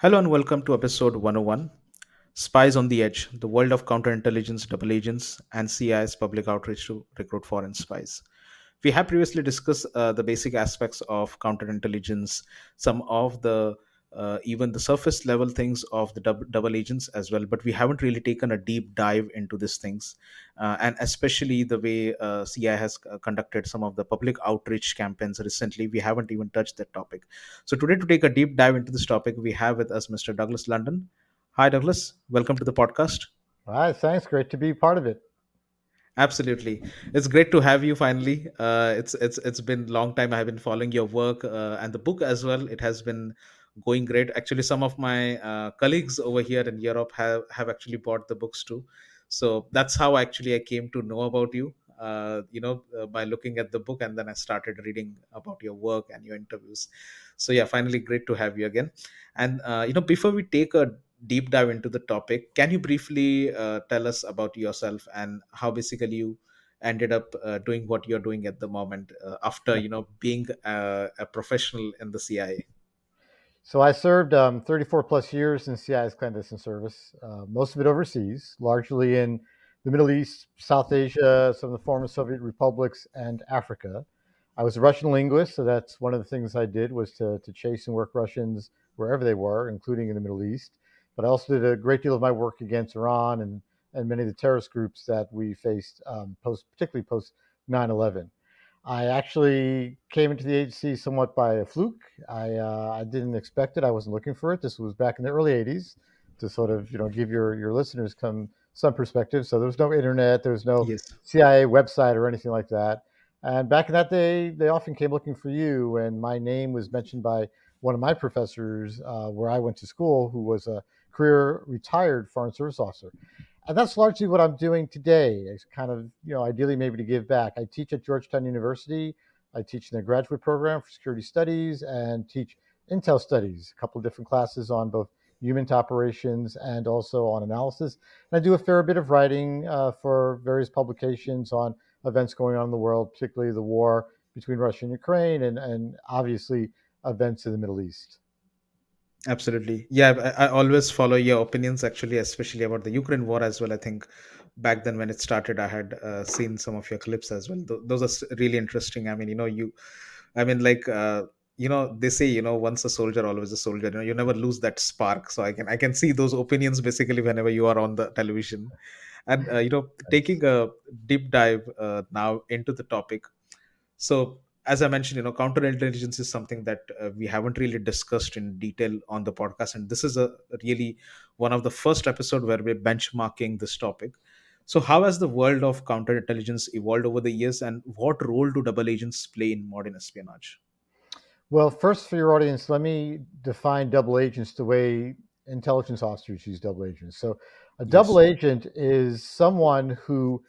Hello and welcome to episode 101, Spies on the Edge, the world of counterintelligence, double agents, and CIA's public outreach to recruit foreign spies. We have previously discussed the basic aspects of counterintelligence, some of the even the surface level things of the double agents as well, but we haven't really taken a deep dive into these things, and especially the way CIA has conducted some of the public outreach campaigns recently. We haven't even touched that topic. So today, to take a deep dive into this topic, we have with us Mr. Douglas London. Hi, Douglas. Welcome to the podcast. All right, thanks. Great to be part of it. Absolutely, it's great to have you finally. It's been a long time. I have been following your work and the book as well. It has been going great. Actually, some of my colleagues over here in Europe have actually bought the books too. So that's how actually I came to know about you. By looking at the book, and then I started reading about your work and your interviews. So yeah, finally, great to have you again. And before we take a deep dive into the topic, can you briefly tell us about yourself and how basically you ended up doing what you're doing at the moment after being a professional in the CIA? So I served 34 plus years in CI's clandestine service, most of it overseas, largely in the Middle East, South Asia, some of the former Soviet republics, and Africa. I was a Russian linguist, so that's one of the things I did was to chase and work Russians wherever they were, including in the Middle East. But I also did a great deal of my work against Iran and many of the terrorist groups that we faced particularly post 9/11. I actually came into the agency somewhat by a fluke. I didn't expect it. I wasn't looking for it. This was back in the early '80s to sort of give your listeners some perspective. So there was no internet, there was no Yes. CIA website or anything like that. And back in that day, they often came looking for you. And my name was mentioned by one of my professors where I went to school, who was a career retired Foreign Service officer. And that's largely what I'm doing today. It's kind of, ideally maybe to give back. I teach at Georgetown University. I teach in their graduate program for security studies and teach intel studies, a couple of different classes on both human to operations and also on analysis. And I do a fair bit of writing for various publications on events going on in the world, particularly the war between Russia and Ukraine, and obviously events in the Middle East. Absolutely. Yeah, I always follow your opinions actually, especially about the Ukraine war as well. I think back then when it started, I had seen some of your clips as well. Those are really interesting. I mean, like, they say, once a soldier, always a soldier. You never lose that spark. So I can see those opinions basically whenever you are on the television. And, Thanks. taking a deep dive now into the topic. So, as I mentioned, counterintelligence is something that we haven't really discussed in detail on the podcast, and this is a really one of the first episode where we're benchmarking this topic. So, how has the world of counterintelligence evolved over the years, and what role do double agents play in modern espionage? Well, first for your audience, let me define double agents the way intelligence officers use double agents. So, a double Yes. agent is someone who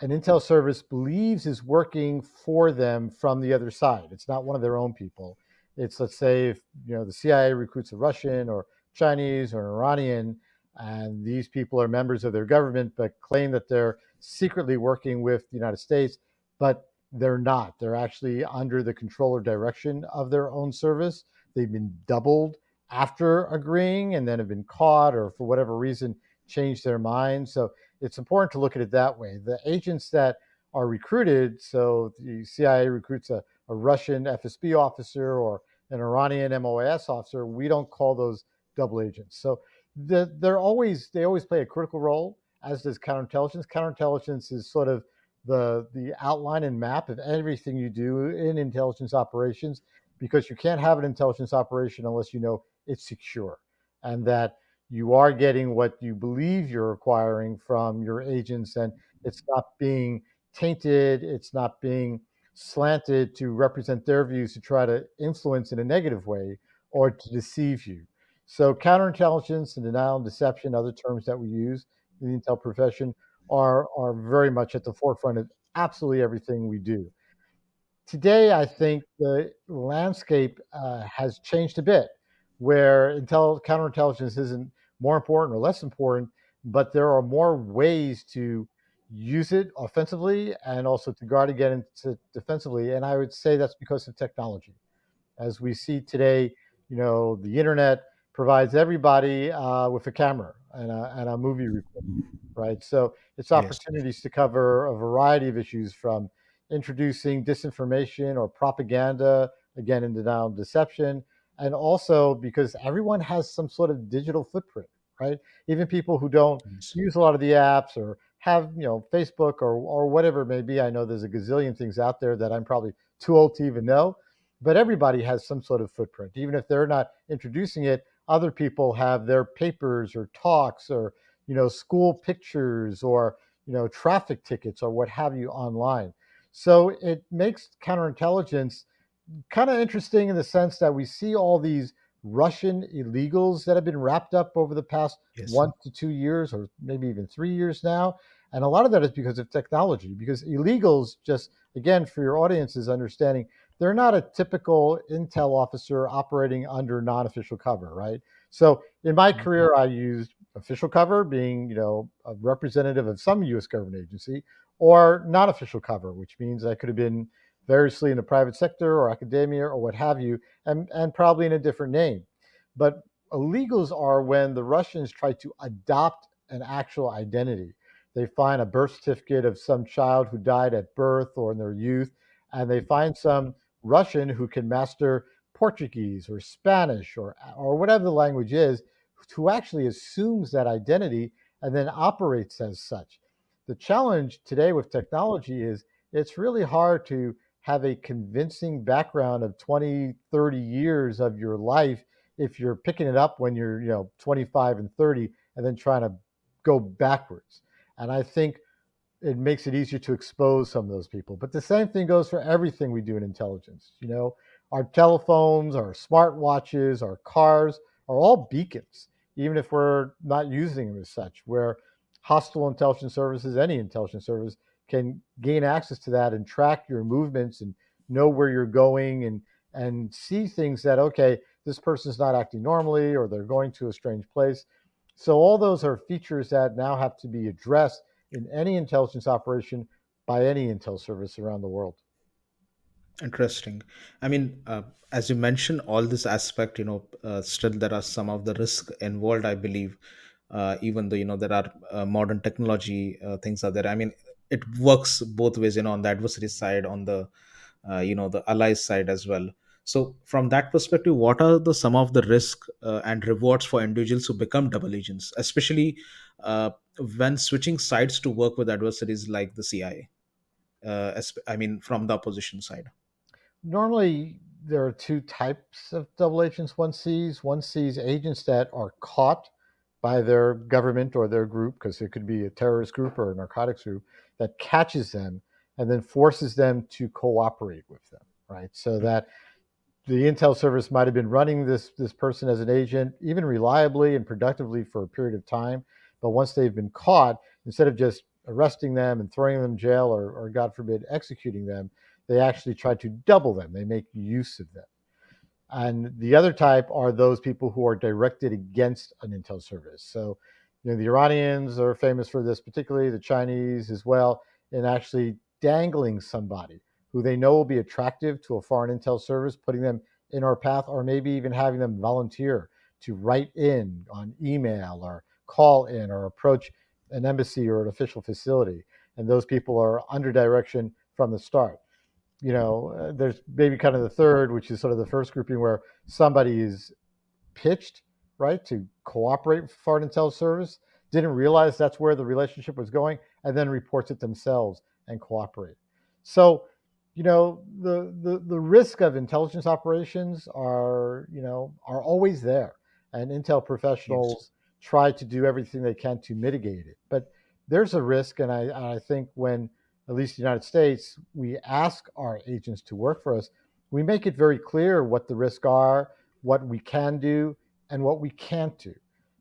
an intel service believes is working for them from the other side. It's not one of their own people. It's, let's say, if the CIA recruits a Russian or Chinese or an Iranian, and these people are members of their government but claim that they're secretly working with the United States, but they're not. They're actually under the control or direction of their own service. They've been doubled after agreeing and then have been caught or for whatever reason changed their mind. So it's important to look at it that way. The agents that are recruited, so the CIA recruits a Russian FSB officer or an Iranian MOAS officer, we don't call those double agents. So they always play a critical role, as does counterintelligence. Counterintelligence is sort of the outline and map of everything you do in intelligence operations, because you can't have an intelligence operation unless you know it's secure and that you are getting what you believe you're acquiring from your agents, and it's not being tainted, it's not being slanted to represent their views to try to influence in a negative way or to deceive you. So counterintelligence and denial and deception, other terms that we use in the intel profession, are very much at the forefront of absolutely everything we do. Today, I think the landscape has changed a bit, where counterintelligence isn't more important or less important, but there are more ways to use it offensively and also to guard against it defensively. And I would say that's because of technology. As we see today, the internet. provides everybody with a camera and a movie recorder, right? So it's Yes. opportunities to cover a variety of issues from introducing disinformation or propaganda, again, in denial and deception, and also because everyone has some sort of digital footprint, right? Even people who don't Yes. use a lot of the apps or have, Facebook or whatever it may be. I know there's a gazillion things out there that I'm probably too old to even know, but everybody has some sort of footprint. Even if they're not introducing it, other people have their papers or talks or school pictures or traffic tickets or what have you online. So it makes counterintelligence kind of interesting in the sense that we see all these Russian illegals that have been wrapped up over the past Yes. 1 to 2 years, or maybe even 3 years now. And a lot of that is because of technology, because illegals, just again, for your audience's understanding, they're not a typical intel officer operating under non official cover, right? So in my career, I used official cover, being, a representative of some US government agency, or non official cover, which means I could have been variously in the private sector or academia or what have you, and probably in a different name. But illegals are when the Russians try to adopt an actual identity. They find a birth certificate of some child who died at birth or in their youth, and they find some Russian who can master Portuguese or Spanish or whatever the language is, who actually assumes that identity and then operates as such. The challenge today with technology is it's really hard to have a convincing background of 20, 30 years of your life if you're picking it up when you're 25 and 30 and then trying to go backwards. And I think it makes it easier to expose some of those people. But the same thing goes for everything we do in intelligence. Our telephones, our smartwatches, our cars are all beacons, even if we're not using them as such, where hostile intelligence services, any intelligence service, can gain access to that and track your movements and know where you're going and see things that, okay, this person's not acting normally or they're going to a strange place. So all those are features that now have to be addressed in any intelligence operation by any intel service around the world. Interesting. I mean, as you mentioned, all this aspect, still there are some of the risk involved, I believe, even though, there are modern technology things are there. I mean, it works both ways, on the adversary side, on the, the allies side as well. So from that perspective, what are the some of the risk and rewards for individuals who become double agents, especially uh, when switching sides to work with adversaries like the CIA? I mean, from the opposition side. Normally, there are two types of double agents one sees. One sees agents that are caught by their government or their group, because it could be a terrorist group or a narcotics group, that catches them and then forces them to cooperate with them, right? So that the intel service might have been running this person as an agent, even reliably and productively for a period of time. But once they've been caught, instead of just arresting them and throwing them in jail or God forbid, executing them, they actually try to double them. They make use of them. And the other type are those people who are directed against an intel service. So, the Iranians are famous for this, particularly the Chinese as well, in actually dangling somebody who they know will be attractive to a foreign intel service, putting them in our path, or maybe even having them volunteer to write in on email or call in or approach an embassy or an official facility. And those people are under direction from the start. There's maybe kind of the third, which is sort of the first grouping where somebody is pitched, right, to cooperate with foreign intel service, didn't realize that's where the relationship was going, and then reports it themselves and cooperate. So, the risk of intelligence operations are always there, and intel Yes. professionals try to do everything they can to mitigate it. But there's a risk, and I think when at least the United States, we ask our agents to work for us, we make it very clear what the risks are, what we can do, and what we can't do,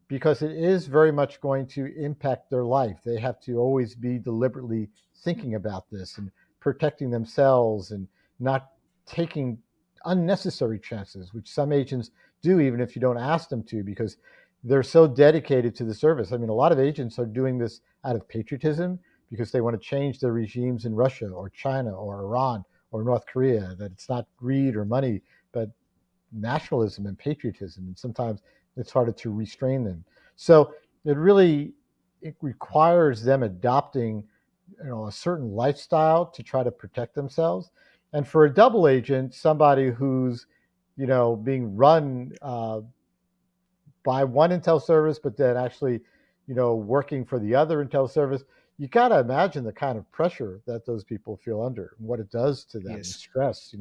because it is very much going to impact their life. They have to always be deliberately thinking about this and protecting themselves and not taking unnecessary chances, which some agents do, even if you don't ask them to, because they're so dedicated to the service. I mean, a lot of agents are doing this out of patriotism because they want to change their regimes in Russia or China or Iran or North Korea, that it's not greed or money, but nationalism and patriotism. And sometimes it's harder to restrain them. So it really it requires them adopting, a certain lifestyle to try to protect themselves. And for a double agent, somebody who's being run by one intel service, but then actually, working for the other intel service, you got to imagine the kind of pressure that those people feel under and what it does to them, the Yes. stress,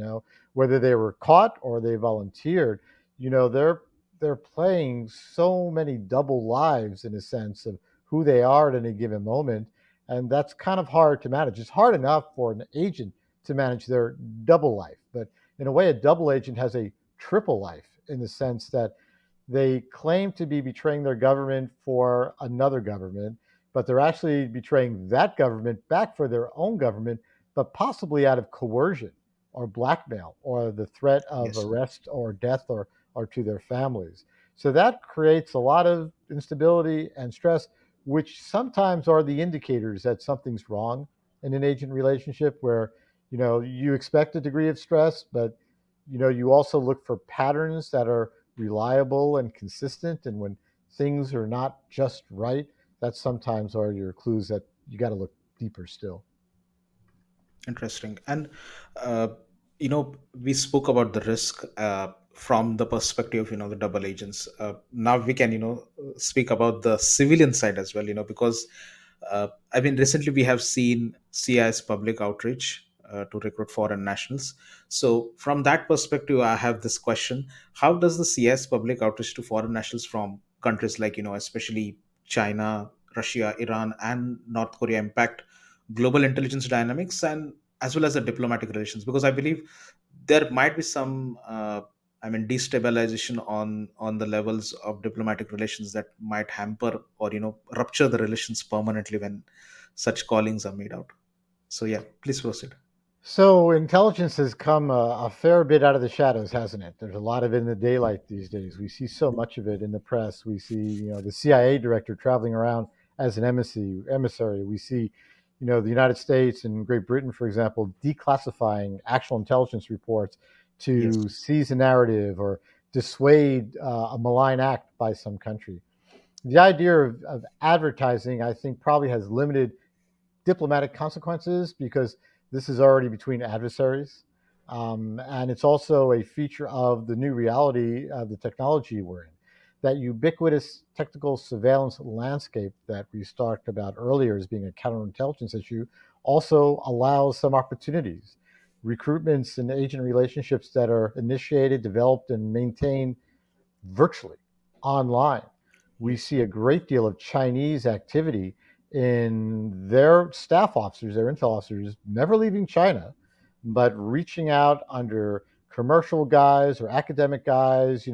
whether they were caught or they volunteered, they're playing so many double lives in a sense of who they are at any given moment. And that's kind of hard to manage. It's hard enough for an agent to manage their double life, but in a way, a double agent has a triple life in the sense that they claim to be betraying their government for another government, but they're actually betraying that government back for their own government, but possibly out of coercion or blackmail or the threat of Yes. arrest or death or to their families. So that creates a lot of instability and stress, which sometimes are the indicators that something's wrong in an agent relationship where you expect a degree of stress, but you also look for patterns that are reliable and consistent. And when things are not just right, that sometimes are your clues that you got to look deeper still. Interesting. And we spoke about the risk from the perspective of the double agents. Now we can speak about the civilian side as well. Because I mean, recently we have seen CI's public outreach to recruit foreign nationals. So from that perspective, I have this question: how does the CI's public outreach to foreign nationals from countries like especially China, Russia, Iran, and North Korea impact global intelligence dynamics, and as well as the diplomatic relations? Because I believe there might be some destabilization on the levels of diplomatic relations that might hamper or rupture the relations permanently when such callings are made out. So yeah, please proceed. So intelligence has come a fair bit out of the shadows, hasn't it? There's a lot of it in the daylight these days. We see so much of it in the press. We see, the CIA director traveling around as an emissary. We see, the United States and Great Britain, for example, declassifying actual intelligence reports Yes. to seize a narrative or dissuade a malign act by some country. The idea of advertising, I think, probably has limited diplomatic consequences because this is already between adversaries. And it's also a feature of the new reality of the technology we're in. That ubiquitous technical surveillance landscape that we talked about earlier as being a counterintelligence issue also allows some opportunities. Recruitments and agent relationships that are initiated, developed, and maintained virtually online. We Yes. see a great deal of Chinese activity in their staff officers, their intel officers, never leaving China, but reaching out under commercial guys or academic guys,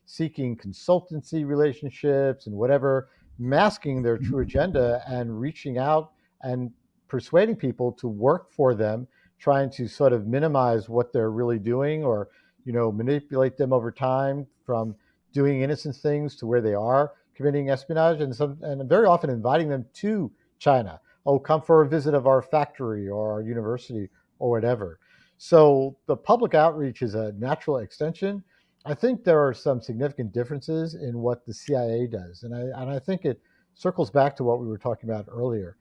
seeking consultancy relationships and whatever, masking their true agenda and reaching out and persuading people to work for them, trying to sort of minimize what they're really doing or manipulate them over time from doing innocent things to where they are committing espionage, and very often inviting them to China. Oh, come for a visit of our factory or our university or whatever. So the public outreach is a natural extension. I think there are some significant differences in what the CIA does, and I think it circles back to what we were talking about earlier.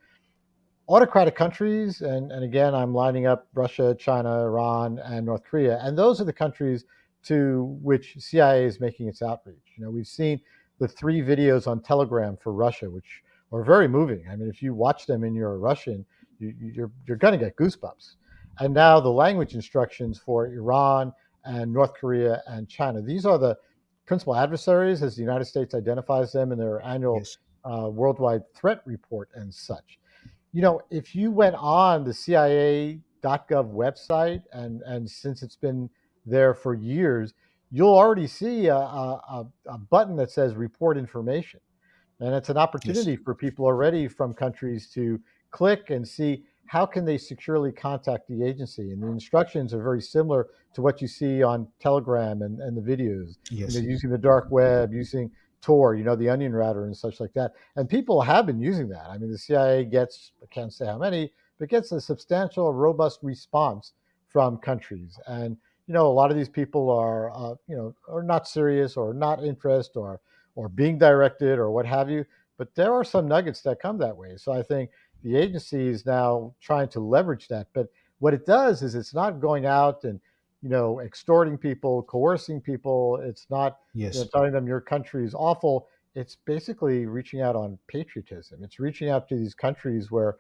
Autocratic countries, and again, I'm lining up Russia, China, Iran, and North Korea, and those are the countries to which CIA is making its outreach. We've seen the 3 videos on Telegram for Russia, which are very moving. I mean, if you watch them and you're a Russian, you're going to get goosebumps. And now the language instructions for Iran and North Korea and China. These are the principal adversaries, as the United States identifies them in their annual Yes. worldwide threat report and such. If you went on the CIA.gov website, and since it's been there for years, you'll already see a button that says report information. And it's an Yes. opportunity for people already from countries to click and see how can they securely contact the agency. And the instructions are very similar to what you see on Telegram and the videos, Yes. using the dark web, using Tor, the onion router and such like that. And people have been using that. I mean, the CIA gets, I can't say how many, but gets a substantial, robust response from countries. And, a lot of these people are not serious or not interested or or being directed or what have you. But there are some nuggets that come that way. So I think the agency is now trying to leverage that. But what it does is it's not going out and extorting people, coercing people. It's not Yes. telling them your country is awful. It's basically reaching out on patriotism. It's reaching out to these countries where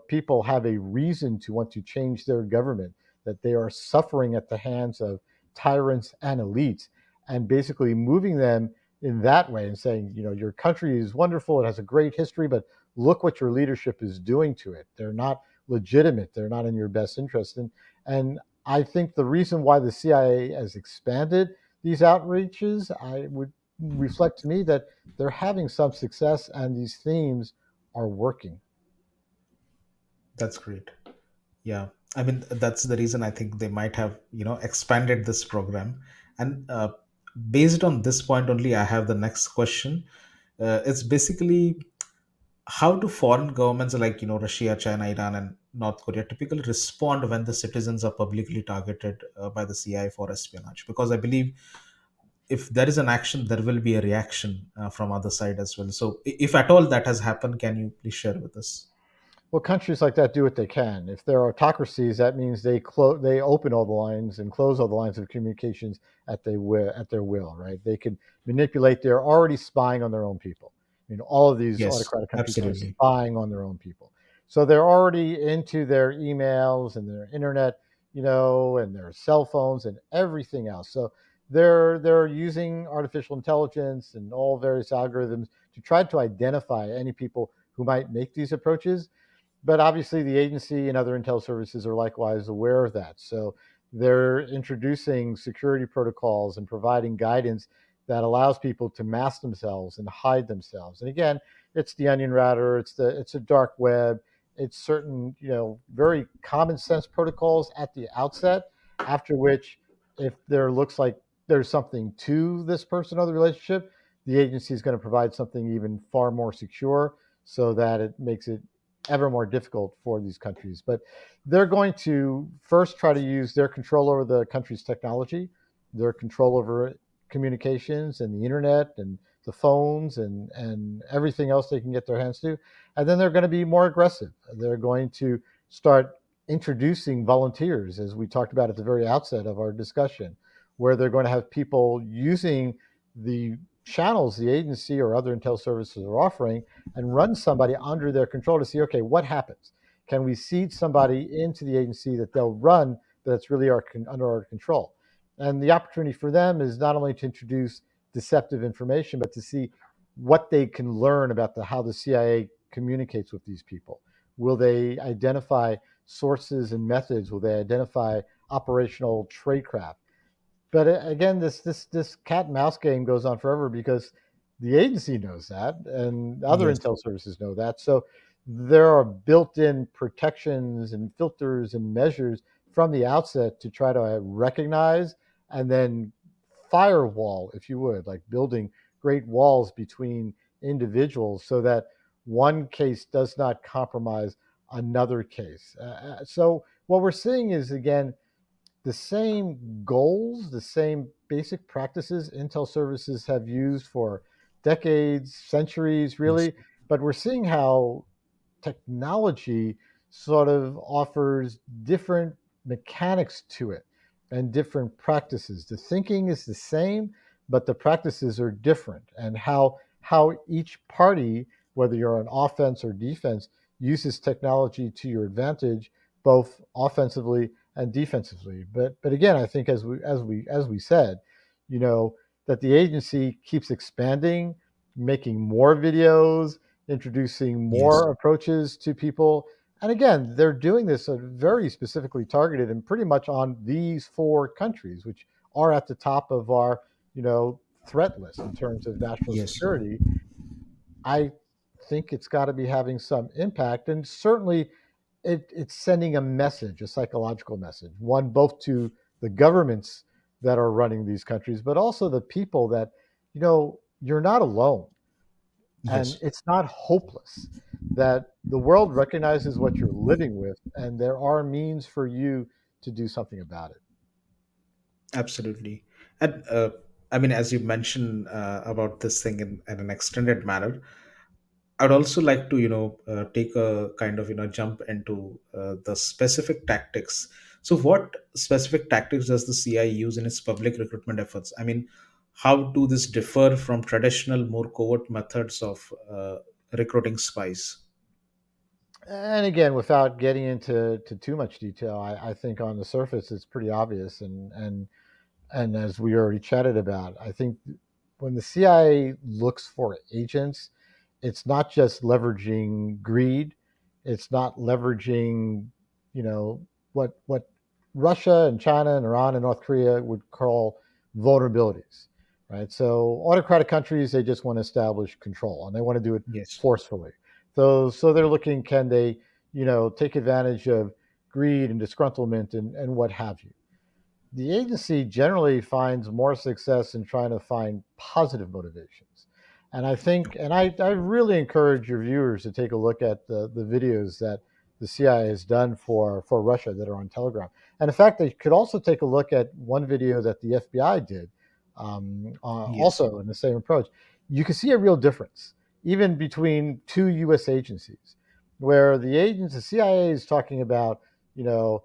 people have a reason to want to change their government, that they are suffering at the hands of tyrants and elites, and basically moving them in that way and saying, your country is wonderful, it has a great history, but look what your leadership is doing to it. They're not legitimate. They're not in your best interest. And I think the reason why the CIA has expanded these outreaches, I would reflect to me that they're having some success and these themes are working. That's great. Yeah, I mean that's the reason I think they might have expanded this program. And based on this point only, I have the next question. It's basically, how do foreign governments like Russia, China, Iran, and North Korea typically respond when the citizens are publicly targeted by the CIA for espionage? Because I believe if there is an action, there will be a reaction from other side as well. So if at all that has happened, can you please share with us? Well, countries like that do what they can. If they're autocracies, that means they open all the lines and close all the lines of communications at their will, right? They can manipulate. They're already spying on their own people. All of these Yes, autocratic countries are absolutely. spying on their own people. So they're already into their emails and their internet, and their cell phones and everything else. So they're using artificial intelligence and all various algorithms to try to identify any people who might make these approaches, but obviously the agency and other intel services are likewise aware of that. So they're introducing security protocols and providing guidance that allows people to mask themselves and hide themselves. And again, it's the onion router, it's a dark web, it's certain, very common sense protocols at the outset, after which, if there looks like there's something to this person or the relationship, the agency is going to provide something even far more secure, so that it makes it ever more difficult for these countries. But they're going to first try to use their control over the country's technology, their control over communications and the internet and the phones and everything else they can get their hands to. And then they're going to be more aggressive. They're going to start introducing volunteers, as we talked about at the very outset of our discussion, where they're going to have people using the channels the agency or other intel services are offering and run somebody under their control to see, okay, what happens? Can we seed somebody into the agency that they'll run, but it's really under our control? And the opportunity for them is not only to introduce deceptive information, but to see what they can learn about how the CIA communicates with these people. Will they identify sources and methods? Will they identify operational tradecraft? But again, this cat and mouse game goes on forever because the agency knows that, and other Yes. intel services know that. So there are built-in protections and filters and measures from the outset to try to recognize and then firewall, if you would, like building great walls between individuals so that one case does not compromise another case. So what we're seeing is, again, the same goals, the same basic practices intel services have used for decades, centuries, Yes. really. But we're seeing how technology sort of offers different mechanics to it and different practices. The thinking is the same, but the practices are different. And how each party, whether you're on offense or defense, uses technology to your advantage, both offensively and defensively. But again, I think as we said, you know, that the agency keeps expanding, making more videos, introducing Yes. more approaches to people. And again, they're doing this very specifically targeted and pretty much on these four countries, which are at the top of our, threat list in terms of national Yes. security. I think it's got to be having some impact, and certainly it's sending a message, a psychological message, one both to the governments that are running these countries, but also the people that, you're not alone and Yes. it's not hopeless, that the world recognizes what you're living with and there are means for you to do something about it. Absolutely. And I mean, as you mentioned about this thing in an extended manner, I'd also like to, take a kind of, jump into the specific tactics. So, what specific tactics does the CIA use in its public recruitment efforts? I mean, how do this differ from traditional, more covert methods of recruiting spies? And again, without getting into too much detail, I think on the surface it's pretty obvious, and as we already chatted about, I think when the CIA looks for agents, it's not just leveraging greed, it's not leveraging, you know, what Russia and China and Iran and North Korea would call vulnerabilities, right? So autocratic countries, they just want to establish control and they want to do it Yes. forcefully. So they're looking, can they, take advantage of greed and disgruntlement and what have you. The agency generally finds more success in trying to find positive motivations. And I think, and I really encourage your viewers to take a look at the videos that the CIA has done for Russia that are on Telegram. And in fact, they could also take a look at one video that the FBI did, Yes. also in the same approach. You can see a real difference, even between two U.S. agencies, where the CIA is talking about, you know,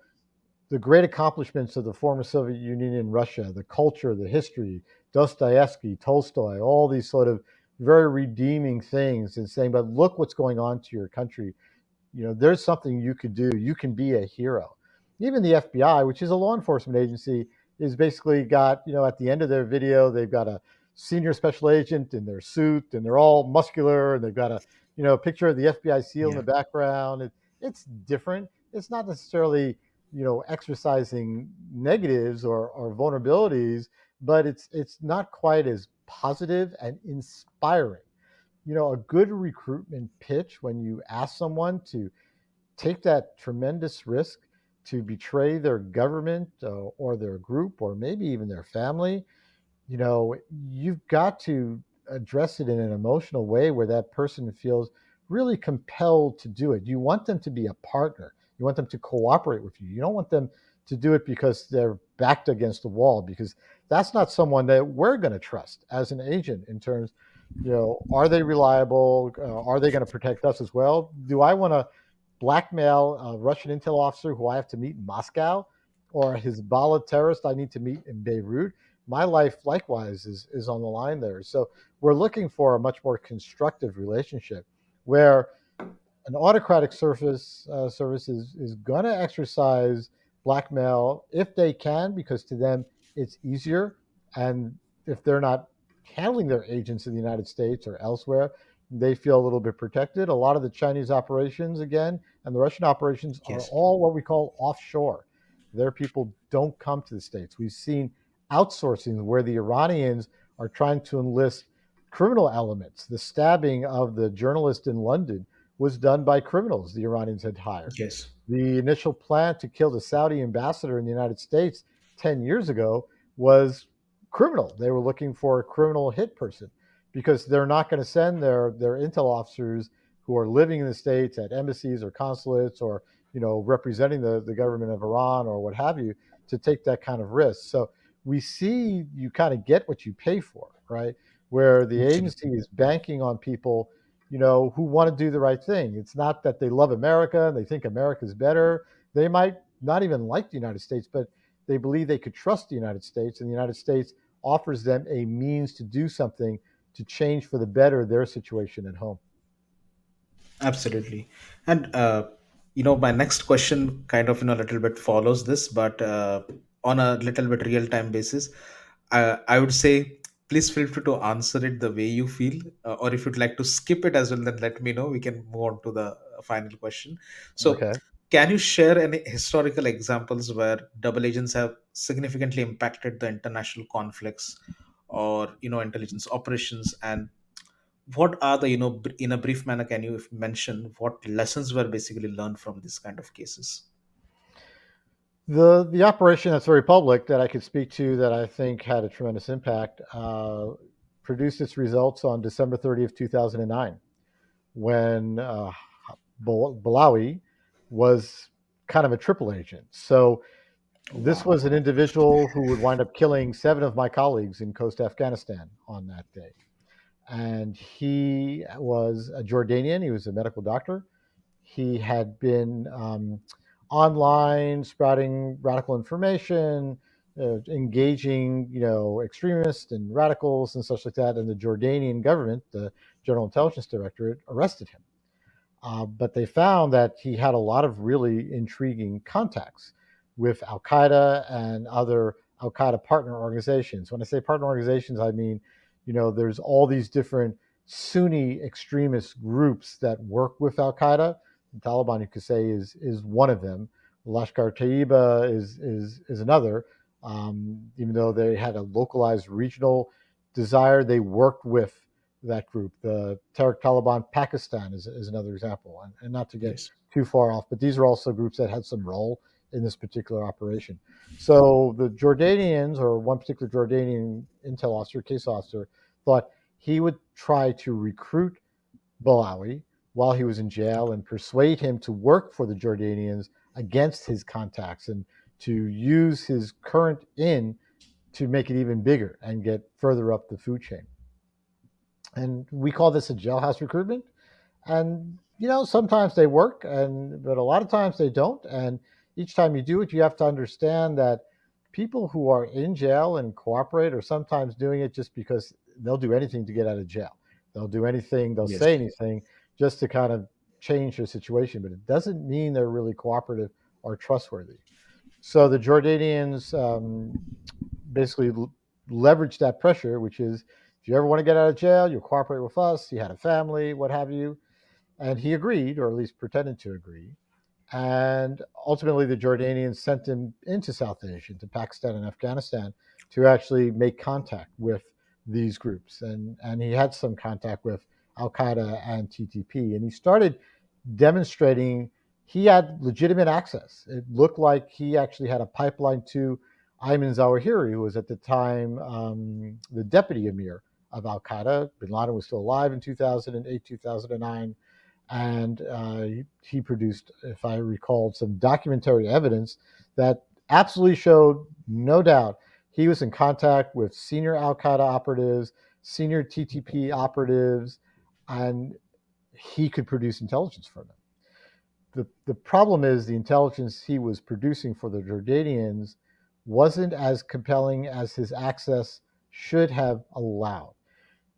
the great accomplishments of the former Soviet Union and Russia, the culture, the history, Dostoevsky, Tolstoy, all these sort of very redeeming things, and saying, but look what's going on to your country. There's something you could do. You can be a hero. Even the FBI, which is a law enforcement agency, is basically got, at the end of their video, they've got a senior special agent in their suit and they're all muscular and they've got a, picture of the FBI SEAL in Yeah. the background. It's different. It's not necessarily, exercising negatives or vulnerabilities, but it's not quite as positive and inspiring. A good recruitment pitch, when you ask someone to take that tremendous risk to betray their government, or their group, or maybe even their family, you've got to address it in an emotional way where that person feels really compelled to do it. You want them to be a partner. You want them to cooperate with you. You don't want them to do it because they're backed against the wall, because that's not someone that we're going to trust as an agent in terms, are they reliable? Are they going to protect us as well? Do I want to blackmail a Russian intel officer who I have to meet in Moscow, or a Hezbollah terrorist I need to meet in Beirut? My life likewise is on the line there. So we're looking for a much more constructive relationship where an autocratic service is going to exercise blackmail if they can, because to them it's easier. And if they're not handling their agents in the United States or elsewhere, they feel a little bit protected. A lot of the Chinese operations, again, and the Russian operations are Yes. all what we call offshore. Their people don't come to the States. We've seen outsourcing where the Iranians are trying to enlist criminal elements. The stabbing of the journalist in London was done by criminals the Iranians had hired. Yes. The initial plan to kill the Saudi ambassador in the United States 10 years ago was criminal. They were looking for a criminal hit person, because they're not going to send their intel officers who are living in the States at embassies or consulates, or representing the government of Iran or what have you, to take that kind of risk. So we see you kind of get what you pay for, right? Where the agency Absolutely. is banking on people, who want to do the right thing. It's not that they love America and they think America's better. They might not even like the United States, but they believe they could trust the United States, and the United States offers them a means to do something to change for the better their situation at home. Absolutely. And my next question kind of a little bit follows this, but on a little bit real time basis, I would say please feel free to answer it the way you feel, or if you'd like to skip it as well, then let me know. We can move on to the final question. So, Okay. can you share any historical examples where double agents have significantly impacted the international conflicts or intelligence operations, and what are the in a brief manner, can you mention what lessons were basically learned from this kind of cases? The operation that's very public that I could speak to, that I think had a tremendous impact, produced its results on December 30th, 2009, when Balawi was kind of a triple agent. So This was Wow. an individual who would wind up killing 7 of my colleagues in Coast Afghanistan on that day. And he was a Jordanian. He was a medical doctor. He had been online sprouting radical information, engaging, extremists and radicals and such like that. And the Jordanian government, the General Intelligence Directorate, arrested him. But they found that he had a lot of really intriguing contacts with Al Qaeda and other Al Qaeda partner organizations. When I say partner organizations, I mean, there's all these different Sunni extremist groups that work with Al Qaeda. The Taliban, you could say, is one of them. Lashkar Taiba is another. Even though they had a localized regional desire, they worked with that group. The Tehrik Taliban Pakistan is another example, and not to get Yes. too far off, but these are also groups that had some role in this particular operation. So the Jordanians, or one particular Jordanian intel officer, case officer, thought he would try to recruit Balawi while he was in jail and persuade him to work for the Jordanians against his contacts and to use his current in to make it even bigger and get further up the food chain. And we call this a jailhouse recruitment. And sometimes they work, but a lot of times they don't. And each time you do it, you have to understand that people who are in jail and cooperate are sometimes doing it just because they'll do anything to get out of jail. They'll do anything, they'll Yes. say anything just to kind of change their situation, but it doesn't mean they're really cooperative or trustworthy. So the Jordanians basically leveraged that pressure, which is, if you ever want to get out of jail, you'll cooperate with us. He had a family, what have you. And he agreed, or at least pretended to agree. And ultimately, the Jordanians sent him into South Asia, to Pakistan and Afghanistan, to actually make contact with these groups. And he had some contact with Al Qaeda and TTP. And he started demonstrating he had legitimate access. It looked like he actually had a pipeline to Ayman Zawahiri, who was at the time the deputy emir of Al Qaeda. Bin Laden was still alive in 2008, 2009. And he produced, if I recall, some documentary evidence that absolutely showed, no doubt, he was in contact with senior Al Qaeda operatives, senior TTP operatives, and he could produce intelligence for them. The problem is the intelligence he was producing for the Jordanians wasn't as compelling as his access should have allowed.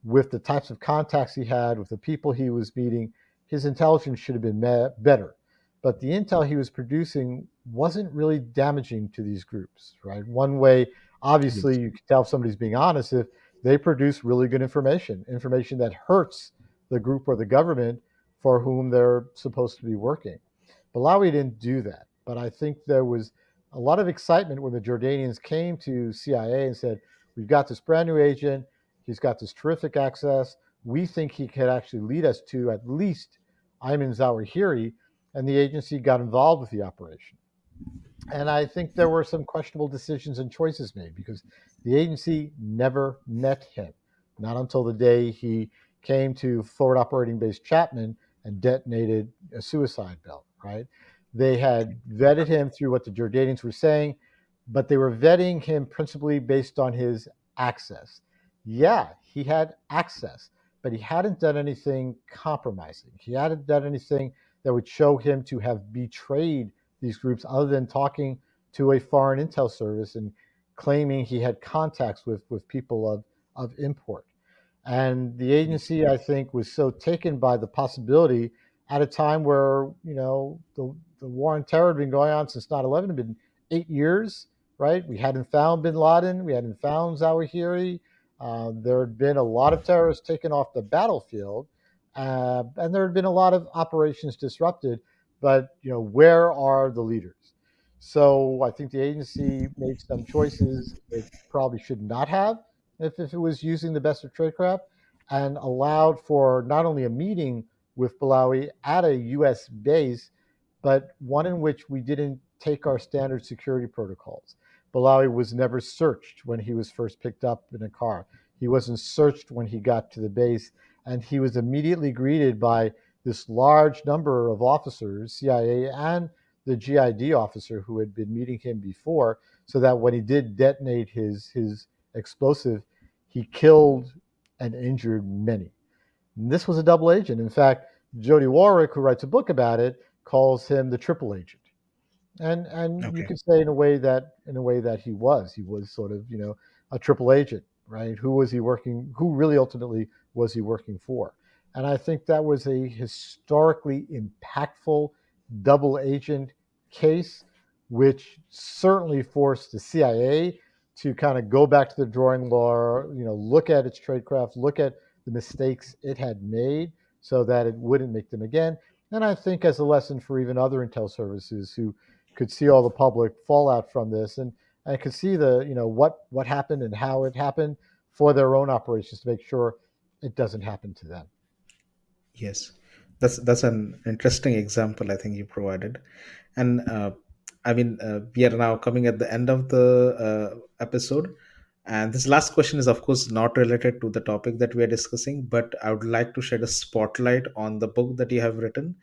With the types of contacts he had, with the people he was meeting, his intelligence should have been better. But the intel he was producing wasn't really damaging to these groups, right? One way, Yes. obviously, you can tell if somebody's being honest if they produce really good information that hurts the group or the government for whom they're supposed to be working. Malawi didn't do that. But I think there was a lot of excitement when the Jordanians came to CIA and said, we've got this brand new agent. He's got this terrific access. We think he could actually lead us to at least Ayman Zawahiri. And the agency got involved with the operation. And I think there were some questionable decisions and choices made because the agency never met him, not until the day he came to Forward Operating Base Chapman and detonated a suicide belt, right? They had vetted him through what the Jordanians were saying, but they were vetting him principally based on his access. Yeah, he had access, but he hadn't done anything compromising. He hadn't done anything that would show him to have betrayed these groups other than talking to a foreign intel service and claiming he had contacts with people of import. And the Yes. agency, I think, was so taken by the possibility at a time where, the war on terror had been going on since 9/11, it had been 8 years, right? We hadn't found bin Laden, we hadn't found Zawahiri. There had been a lot of terrorists taken off the battlefield, and there had been a lot of operations disrupted. But, where are the leaders? So I think the agency made some choices it probably should not have if it was using the best of tradecraft, and allowed for not only a meeting with Balawi at a U.S. base, but one in which we didn't take our standard security protocols. Balawi was never searched when he was first picked up in a car. He wasn't searched when he got to the base, and he was immediately greeted by this large number of officers, CIA and the GID officer who had been meeting him before, so that when he did detonate his explosive, he killed and injured many. And this was a double agent. In fact, Jody Warwick, who writes a book about it, calls him the triple agent. And you Okay. could say in a way that he was sort of a triple agent, right? Who was he working? Who really ultimately was he working for? And I think that was a historically impactful double agent case, which certainly forced the CIA to kind of go back to the drawing board, look at its tradecraft, look at the mistakes it had made, so that it wouldn't make them again. And I think as a lesson for even other intel services who could see all the public fallout from this, and could see the what happened and how it happened for their own operations to make sure it doesn't happen to them. Yes, that's an interesting example I think you provided, and we are now coming at the end of the episode, and this last question is of course not related to the topic that we are discussing, but I would like to shed a spotlight on the book that you have written,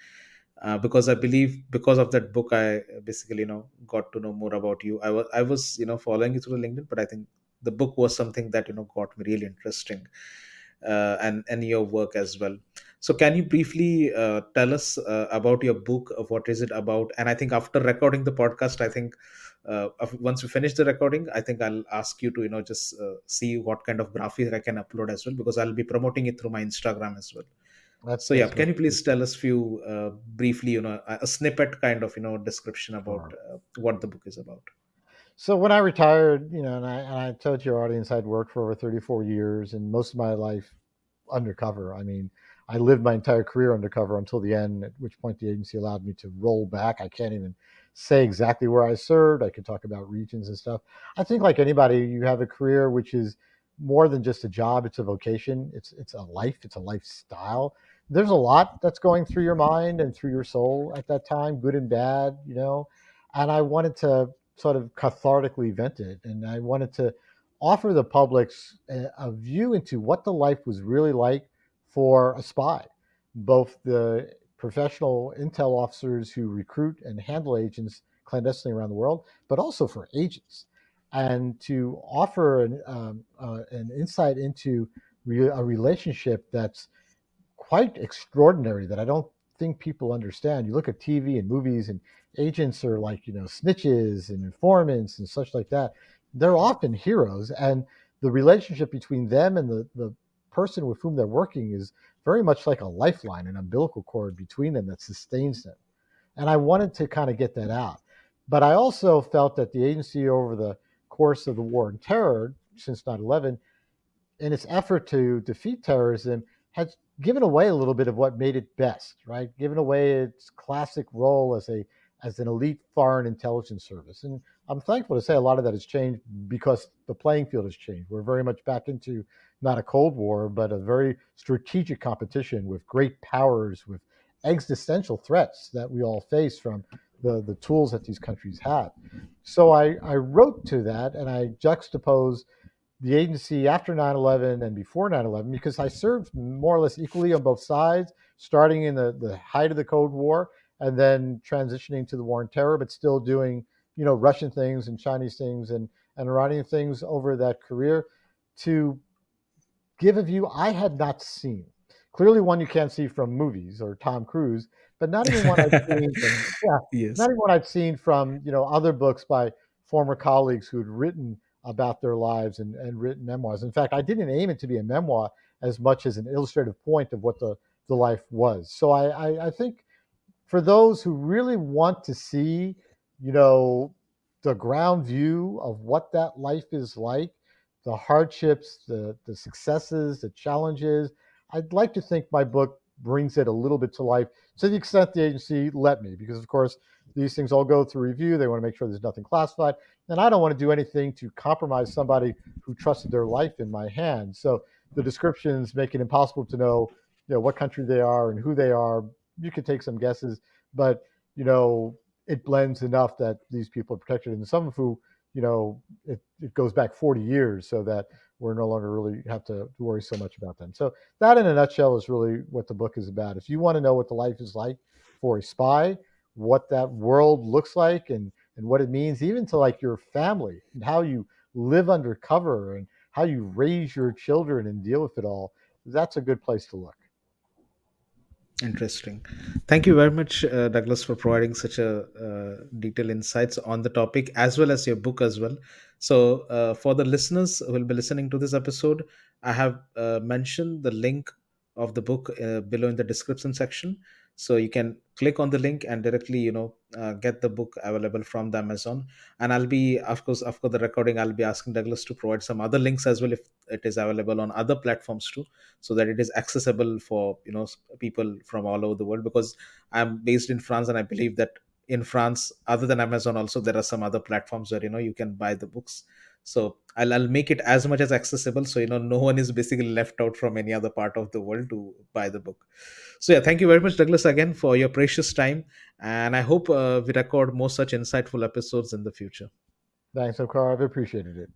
because I believe because of that book I basically got to know more about you. I was following you through the LinkedIn, but I think the book was something that got me really interesting, and your work as well. So can you briefly tell us about your book, of what is it about? And I think after recording the podcast, I think once we finish the recording, I think I'll ask you to just see what kind of graphic I can upload as well, because I'll be promoting it through my Instagram as well. So yeah, That's can much you please tell appreciated. us few briefly, a snippet kind of description about Sure. what the book is about? So when I retired, and I told your audience I'd worked for over 34 years, and most of my life undercover. I mean, I lived my entire career undercover until the end, at which point the agency allowed me to roll back. I can't even say exactly where I served. I could talk about regions and stuff. I think, like anybody, you have a career which is more than just a job. It's a vocation. It's a life. It's a lifestyle. There's a lot that's going through your mind and through your soul at that time, good and bad, And I wanted to sort of cathartically vent it, and I wanted to offer the public a view into what the life was really like for a spy, both the professional intel officers who recruit and handle agents clandestinely around the world, but also for agents, and to offer an insight into a relationship that's quite extraordinary that I don't think people understand. You look at TV and movies, and agents are like, snitches and informants and such like that. They're often heroes, and the relationship between them and the person with whom they're working is very much like a lifeline, an umbilical cord between them that sustains them. And I wanted to kind of get that out. But I also felt that the agency, over the course of the war on terror since 9/11, in its effort to defeat terrorism, has given away a little bit of what made it best, right? Given away its classic role as an elite foreign intelligence service. And I'm thankful to say a lot of that has changed because the playing field has changed. We're very much back into not a Cold War, but a very strategic competition with great powers, with existential threats that we all face from the tools that these countries have. So I wrote to that, and I juxtaposed the agency after 9/11 and before 9/11, because I served more or less equally on both sides, starting in the height of the Cold War and then transitioning to the war on terror, but still doing, Russian things and Chinese things and Iranian things over that career, to give a view I had not seen. Clearly, one you can't see from movies or Tom Cruise, but not even one I'd seen from, yeah, Yes. not even one I'd seen from other books by former colleagues who had written about their lives and written memoirs. In fact, I didn't aim it to be a memoir as much as an illustrative point of what the life was. So I think for those who really want to see, you know, the ground view of what that life is like, the hardships, the successes, the challenges, I'd like to think my book brings it a little bit to life to the extent the agency let me, because of course these things all go through review. They want to make sure there's nothing classified, and I don't want to do anything to compromise somebody who trusted their life in my hands. So the descriptions make it impossible to know, what country they are and who they are. You could take some guesses, but you know, it blends enough that these people are protected, and some of who, it goes back 40 years, so that we're no longer really have to worry so much about them. So that, in a nutshell, is really what the book is about. If you want to know what the life is like for a spy, what that world looks like, and what it means even to like your family and how you live undercover and how you raise your children and deal with it all. That's a good place to look. Interesting. Thank you very much, Douglas, for providing such a detailed insights on the topic as well as your book as well. So, for the listeners who will be listening to this episode, I have mentioned the link of the book below in the description section. So you can click on the link and directly, get the book available from the Amazon. And I'll be, of course, after the recording, I'll be asking Douglas to provide some other links as well if it is available on other platforms too, so that it is accessible for people from all over the world, because I'm based in France and I believe that in France, other than Amazon, also there are some other platforms where you can buy the books. So I'll make it as much as accessible, so no one is basically left out from any other part of the world to buy the book. So yeah, thank you very much, Douglas, again for your precious time, and I hope we record more such insightful episodes in the future. Thanks, Okar. I've appreciated it.